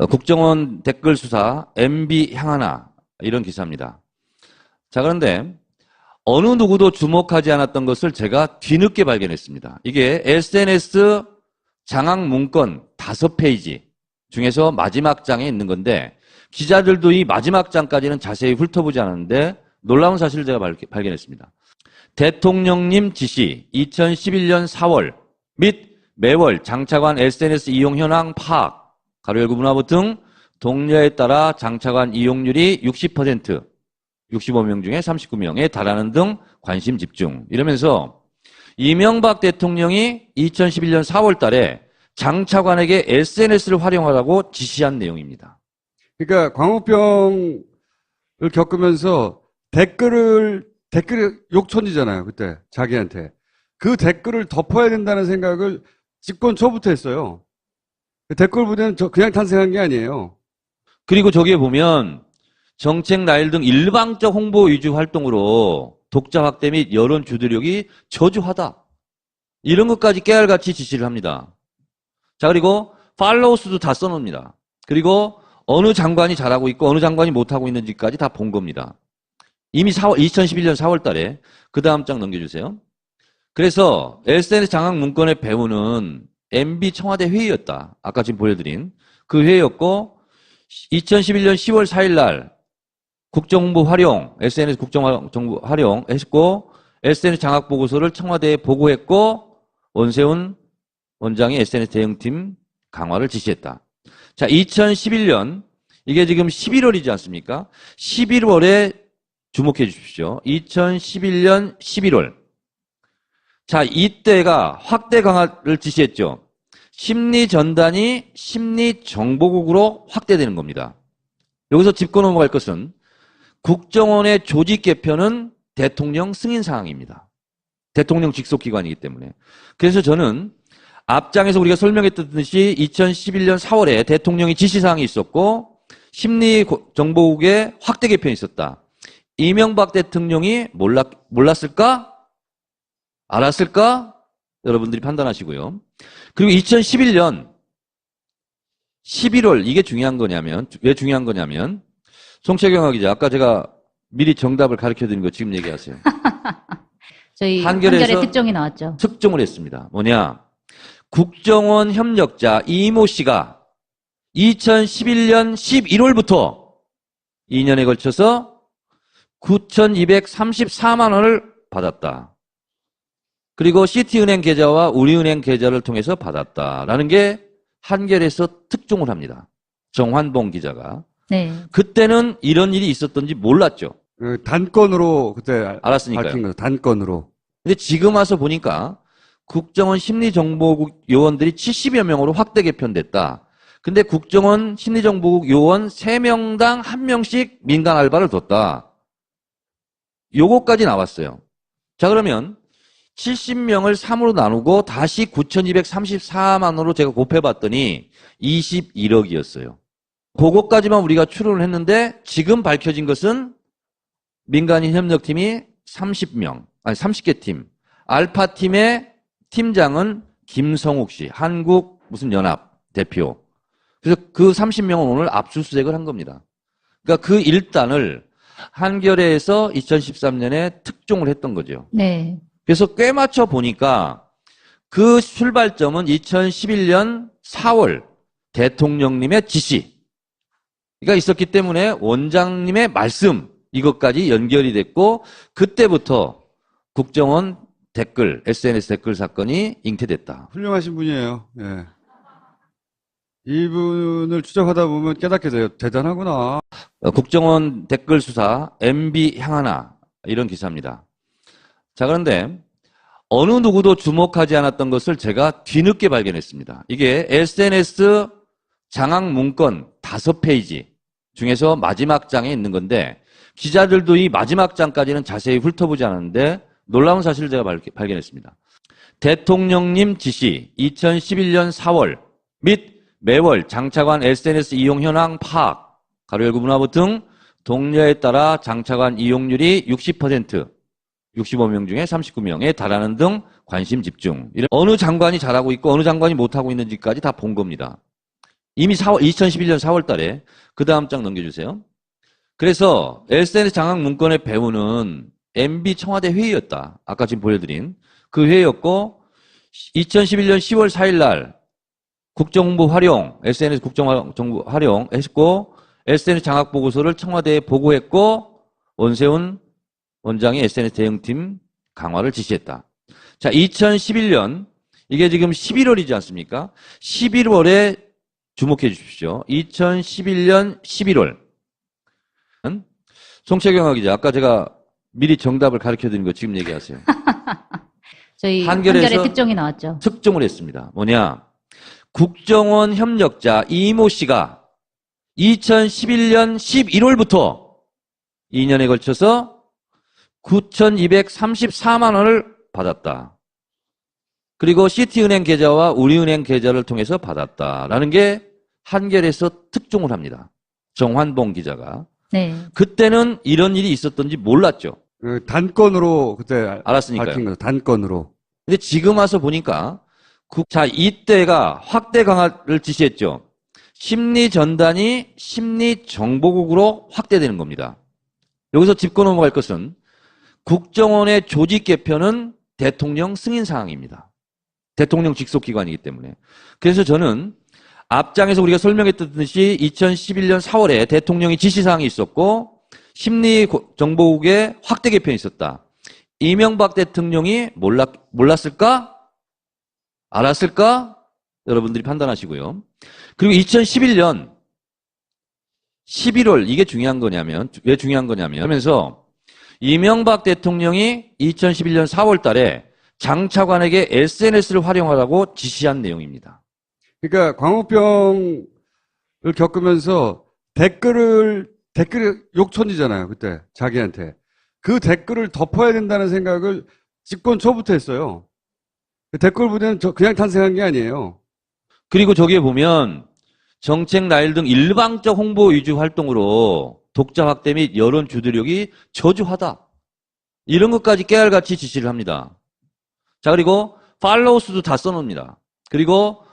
국정원 댓글 수사 MB 향하나 이런 기사입니다. 자, 그런데 어느 누구도 주목하지 않았던 것을 제가 뒤늦게 발견했습니다. 이게 SNS 장악 문건 5페이지 중에서 마지막 장에 있는 건데 기자들도 이 마지막 장까지는 자세히 훑어보지 않았는데 놀라운 사실을 제가 발견했습니다. 대통령님 지시 2011년 4월 및 매월 장차관 SNS 이용 현황 파악, 가로 열고 문화부 등 동료에 따라 장차관 이용률이 60%, 65명 중에 39명에 달하는 등 관심 집중. 이러면서 이명박 대통령이 2011년 4월 달에 장차관에게 SNS를 활용하라고 지시한 내용입니다. 그러니까 광우병을 겪으면서 댓글이 욕천이잖아요. 그때 자기한테. 그 댓글을 덮어야 된다는 생각을 집권 초부터 했어요. 댓글 부대는 그냥 탄생한 게 아니에요. 그리고 저기에 보면 정책 나일 등 일방적 홍보 위주 활동으로 독자 확대 및 여론 주도력이 저조하다. 이런 것까지 깨알같이 지시를 합니다. 자, 그리고 팔로우 수도 다 써놓습니다. 그리고 어느 장관이 잘하고 있고 어느 장관이 못하고 있는지까지 다 본 겁니다. 이미 2011년 4월 달에 그 다음 장 넘겨주세요. 그래서 SNS 장악 문건의 배후는 MB 청와대 회의였다. 아까 지금 보여드린 그 회의였고 2011년 10월 4일 날 국정홍보 활용, SNS 국정정보 활용 했고 SNS 장악 보고서를 청와대에 보고했고 원세훈 원장이 SNS 대응팀 강화를 지시했다. 자, 2011년 이게 지금 11월이지 않습니까? 11월에 주목해 주십시오. 2011년 11월. 자, 이때가 확대 강화를 지시했죠. 심리전단이 심리정보국으로 확대되는 겁니다. 여기서 짚고 넘어갈 것은 국정원의 조직 개편은 대통령 승인 사항입니다. 대통령 직속기관이기 때문에. 그래서 저는 앞장에서 우리가 설명했듯이 2011년 4월에 대통령이 지시사항이 있었고 심리정보국의 확대 개편이 있었다. 이명박 대통령이 몰랐을까? 알았을까? 여러분들이 판단하시고요. 그리고 2011년 11월 이게 중요한 거냐면 왜 중요한 거냐면 송채경화 기자 아까 제가 미리 정답을 가르쳐드린 거 지금 얘기하세요. 저희 한겨레 특종이 나왔죠. 특종을 했습니다. 뭐냐? 국정원 협력자 이모 씨가 2011년 11월부터 2년에 걸쳐서 9,234만 원을 받았다. 그리고 시티은행 계좌와 우리은행 계좌를 통해서 받았다라는 게 한겨레에서 특종을 합니다. 정환봉 기자가. 네. 그때는 이런 일이 있었던지 몰랐죠. 단건으로 그때 알았으니까요. 밝힌 거죠. 단건으로. 근데 지금 와서 보니까 국정원 심리정보국 요원들이 70여 명으로 확대 개편됐다. 근데 국정원 심리정보국 요원 3명당 1명씩 민간 알바를 뒀다. 요거까지 나왔어요. 자, 그러면 70명을 3으로 나누고 다시 9,234만 원으로 제가 곱해봤더니 21억이었어요. 그거까지만 우리가 추론을 했는데 지금 밝혀진 것은 민간인 협력팀이 30개 팀. 알파팀의 팀장은 김성욱 씨, 한국 무슨 연합 대표. 그래서 그 30명은 오늘 압수수색을 한 겁니다. 그러니까 그 일단을 한겨레에서 2013년에 특종을 했던 거죠. 네. 그래서 꽤 맞춰 보니까 그 출발점은 2011년 4월 대통령님의 지시가 있었기 때문에 원장님의 말씀 이것까지 연결이 됐고 그때부터 국정원 댓글, SNS 댓글 사건이 잉태됐다. 훌륭하신 분이에요. 예. 이분을 추적하다 보면 깨닫게 돼요. 대단하구나. 국정원 댓글 수사 MB 향하나 이런 기사입니다. 자, 그런데 어느 누구도 주목하지 않았던 것을 제가 뒤늦게 발견했습니다. 이게 SNS 장악 문건 5페이지 중에서 마지막 장에 있는 건데 기자들도 이 마지막 장까지는 자세히 훑어보지 않았는데 놀라운 사실을 제가 발견했습니다. 대통령님 지시 2011년 4월 및 매월 장차관 SNS 이용 현황 파악, 가로 열고 문화부 등 동료에 따라 장차관 이용률이 60%, 65명 중에 39명에 달하는 등 관심 집중. 어느 장관이 잘하고 있고 어느 장관이 못하고 있는지까지 다 본 겁니다. 이미 2011년 4월 달에 그 다음 장 넘겨주세요. 그래서 SNS 장악 문건의 배후는 MB 청와대 회의였다. 아까 지금 보여드린 그 회의였고 2011년 10월 4일 날 국정홍보 활용, SNS 국정정보 활용 했고 SNS 장악 보고서를 청와대에 보고했고 원세훈 원장이 SNS 대응팀 강화를 지시했다. 자, 2011년 이게 지금 11월이지 않습니까? 11월에 주목해 주십시오. 2011년 11월. 송채경화 기자, 아까 제가 미리 정답을 가르쳐 드린 거 지금 얘기하세요. 저희 한겨레에서 한겨레 특종이 나왔죠. 특종을 했습니다. 뭐냐? 국정원 협력자 이모 씨가 2011년 11월부터 2년에 걸쳐서 9,234만 원을 받았다. 그리고 시티은행 계좌와 우리은행 계좌를 통해서 받았다라는 게 한겨레에서 특종을 합니다. 정환봉 기자가. 네. 그때는 이런 일이 있었던지 몰랐죠. 그 단건으로 그때 알았으니까요. 밝힌 거죠. 단건으로. 근데 지금 와서 보니까 자, 이때가 확대 강화를 지시했죠. 심리 전단이 심리 정보국으로 확대되는 겁니다. 여기서 짚고 넘어갈 것은 국정원의 조직 개편은 대통령 승인 사항입니다. 대통령 직속 기관이기 때문에. 그래서 저는 앞장에서 우리가 설명했듯이 2011년 4월에 대통령이 지시사항이 있었고 심리정보국의 확대 개편이 있었다. 이명박 대통령이 몰랐을까? 알았을까? 여러분들이 판단하시고요. 그리고 2011년 11월 이게 중요한 거냐면 왜 중요한 거냐면 하면서 이명박 대통령이 2011년 4월 달에 장 차관에게 SNS를 활용하라고 지시한 내용입니다. 그러니까 광우병을 겪으면서 댓글이 욕천이잖아요. 그때 자기한테. 그 댓글을 덮어야 된다는 생각을 집권 초부터 했어요. 댓글 부대는 그냥 탄생한 게 아니에요. 그리고 저기에 보면 정책 나일 등 일방적 홍보 위주 활동으로 독자 확대 및 여론 주도력이 저조하다. 이런 것까지 깨알같이 지시를 합니다. 자, 그리고 팔로우 수도 다 써놓습니다. 그리고